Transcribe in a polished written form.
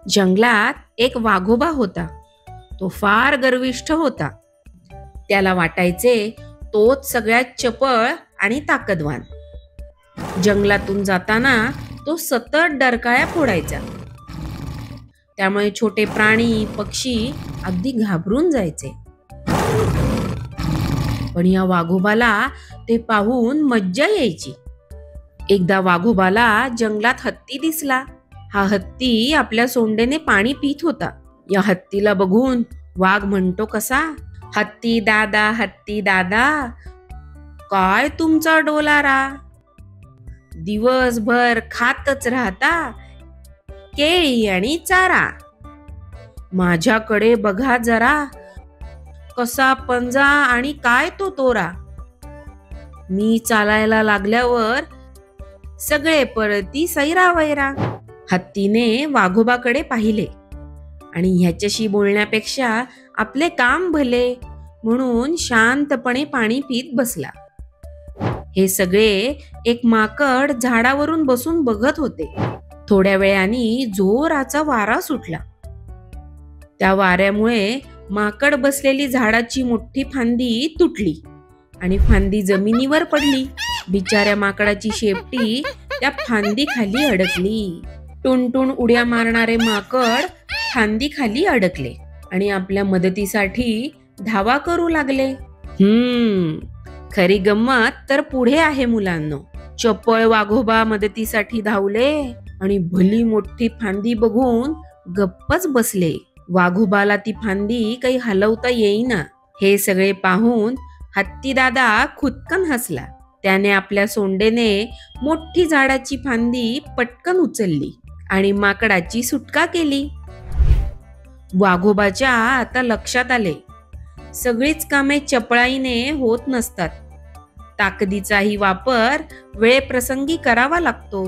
जंगलात एक वाघोबा होता. तो फार गर्विष्ठ होता. त्याला वाटायचे तोच सगळ्यात चपळ आणि ताकदवान. जंगलातून जाताना तो सतत डरकाळ्या फोडायचा. त्यामुळे छोटे प्राणी पक्षी अगदी घाबरून जायचे. पण या वाघोबाला ते पाहून मज्जा यायची. एकदा वाघोबाला जंगलात हत्ती दिसला. हा हत्ती आपल्या सोंडेने पाणी पित होता. या हत्तीला बघून वाघ म्हणतो कसा, हत्ती दादा, काय तुमचा डोलारा, दिवसभर खातच राहता केळी आणि चारा. माझ्याकडे बघा जरा, कसा पंजा आणि काय तो तोरा. मी चालायला लागल्यावर सगळे पळती सैरावैरा. हत्तीने वाघोबाकडे पाहिले आणि ह्याच्याशी बोलण्यापेक्षा आपले काम भले म्हणून शांतपणे पाणी पीत बसला. हे सगळे एक माकड झाडावरून बसून बघत होते. थोड्या वेळाने जोराचा वारा सुटला. त्या वाऱ्यामुळे माकड बसलेली झाडाची मोठी फांदी तुटली आणि फांदी जमिनीवर पडली. बिचाऱ्या माकडाची शेपटी त्या फांदी खाली अडकली. टुनटुन उड्या मारणारे माकड फांदी खाली अडकले आणि आपल्या मदतीसाठी धावा करू लागले. खरी गंमत तर पुढे आहे मुलांनो. चपळ वाघोबा मदतीसाठी धावले आणि भली मोठी फांदी बघून गप्पच बसले. वाघोबाला ती फांदी काही हलवता येईना. हे सगळे पाहून हत्ती दादा खुदकन हसला. त्याने आपल्या सोंडेने मोठी झाडाची फांदी पटकन उचलली आणि माकडाची सुटका केली. वाघोबाच्या आता लक्षात आले, सगळीच कामे चपळाईने होत नसतात. ताकदीचाही वापर वेळेप्रसंगी करावा लागतो.